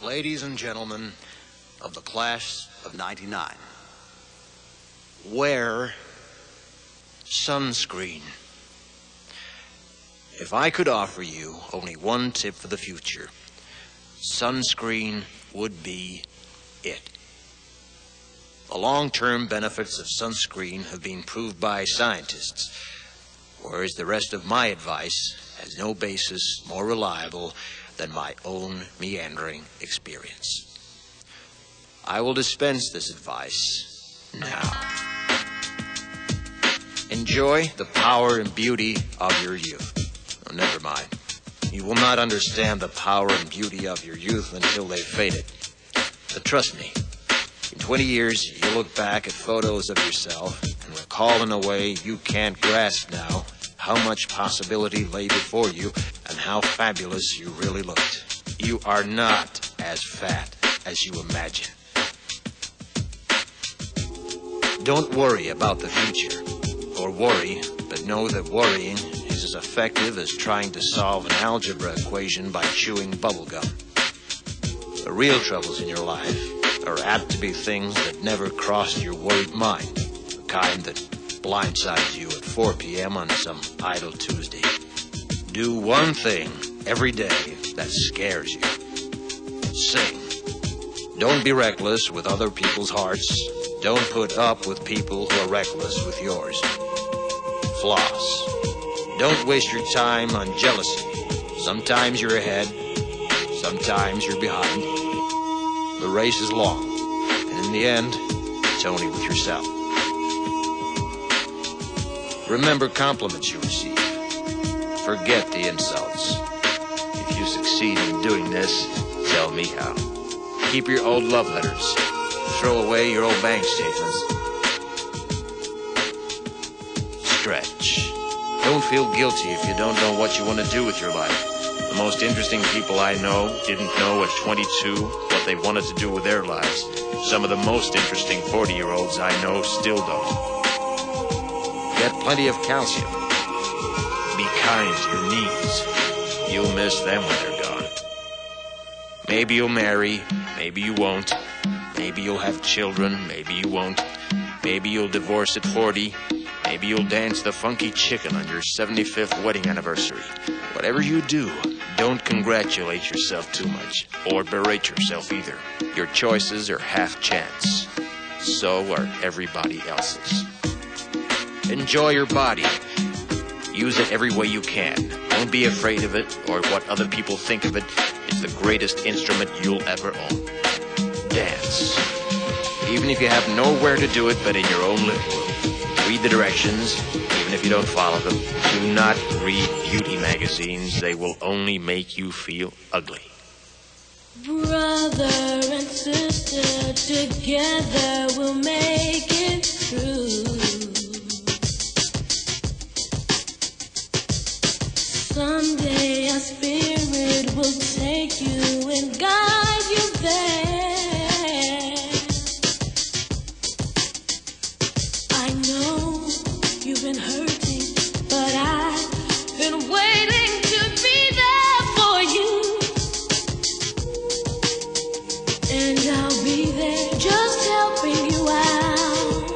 Ladies and gentlemen of the class of '99, wear sunscreen. If I could offer you only one tip for the future, sunscreen would be it. The long-term benefits of sunscreen have been proved by scientists, whereas the rest of my advice has no basis more reliable than my own meandering experience. I will dispense this advice now. Enjoy the power and beauty of your youth. Oh, never mind. You will not understand the power and beauty of your youth until they've faded. But trust me, in 20 years, you'll look back at photos of yourself and recall in a way you can't grasp now how much possibility lay before you and how fabulous you really looked. You are not as fat as you imagine. Don't worry about the future, or worry, but know that worrying is as effective as trying to solve an algebra equation by chewing bubblegum. The real troubles in your life are apt to be things that never crossed your worried mind, the kind that blindsides you at 4 p.m. on some idle Tuesday. Do one thing every day that scares you. Sing. Don't be reckless with other people's hearts. Don't put up with people who are reckless with yours. Floss. Don't waste your time on jealousy. Sometimes you're ahead, sometimes you're behind. The race is long, and in the end, it's only with yourself. Remember compliments you receive. Forget the insults. If you succeed in doing this, tell me how. Keep your old love letters. Throw away your old bank statements. Stretch. Don't feel guilty if you don't know what you want to do with your life. The most interesting people I know didn't know at 22 what they wanted to do with their lives. Some of the most interesting 40-year-olds I know still don't. Get plenty of calcium. Be kind to your knees. You'll miss them when they're gone. Maybe you'll marry, maybe you won't. Maybe you'll have children, maybe you won't. Maybe you'll divorce at 40. Maybe you'll dance the funky chicken on your 75th wedding anniversary. Whatever you do, don't congratulate yourself too much, or berate yourself either. Your choices are half chance. So are everybody else's. Enjoy your body. Use it every way you can. Don't be afraid of it or what other people think of it. It's the greatest instrument you'll ever own. Dance. Even if you have nowhere to do it but in your own living room. Read the directions, even if you don't follow them. Do not read beauty magazines. They will only make you feel ugly. Brother and sister, together we'll make it through. Someday our spirit will take you and guide you there. I know you've been hurting, but I've been waiting to be there for you. And I'll be there just helping you out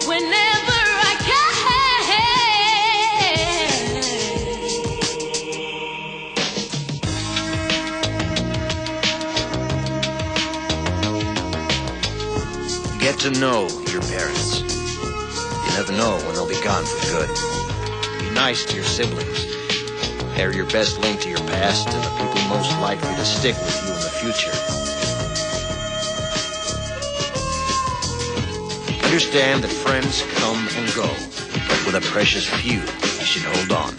whenever I can. Get to know your parents. You never know when they'll be gone for good. Be nice to your siblings. They're your best link to your past and the people most likely to stick with you in the future. Understand that friends come and go, but with a precious few, you should hold on.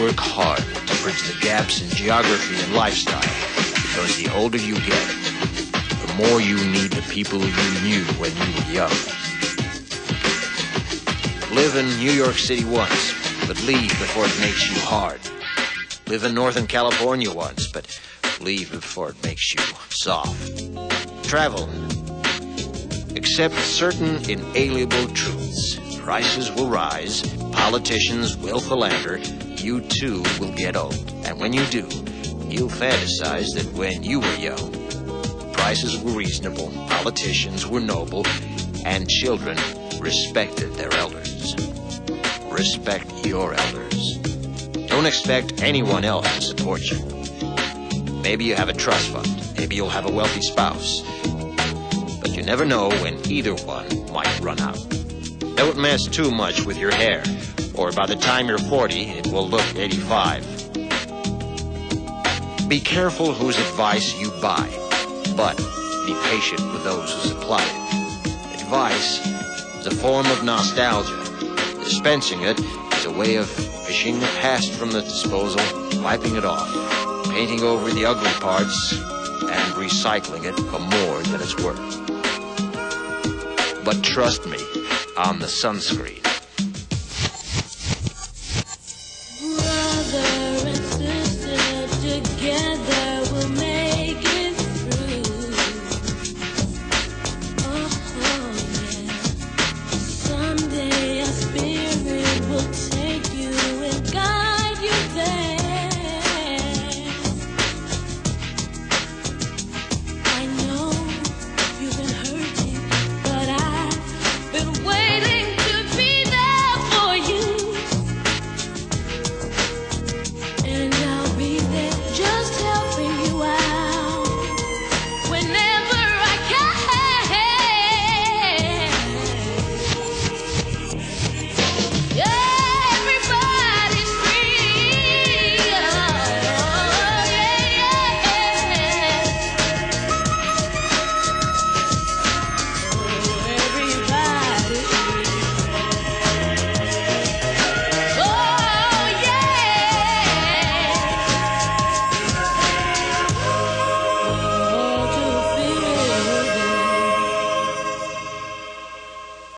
Work hard to bridge the gaps in geography and lifestyle, because the older you get, the more you need the people you knew when you were young. Live in New York City once, but leave before it makes you hard. Live in Northern California once, but leave before it makes you soft. Travel. Accept certain inalienable truths. Prices will rise, politicians will philander, you too will get old. And when you do, you'll fantasize that when you were young, prices were reasonable, politicians were noble, and children respected their elders. Respect your elders. Don't expect anyone else to support you. Maybe you have a trust fund. Maybe you'll have a wealthy spouse. But you never know when either one might run out. Don't mess too much with your hair, or by the time you're 40, it will look 85. Be careful whose advice you buy, but be patient with those who supply it. Advice is a form of nostalgia. Dispensing it is a way of fishing the past from the disposal, wiping it off, painting over the ugly parts, and recycling it for more than it's worth. But trust me on the sunscreen.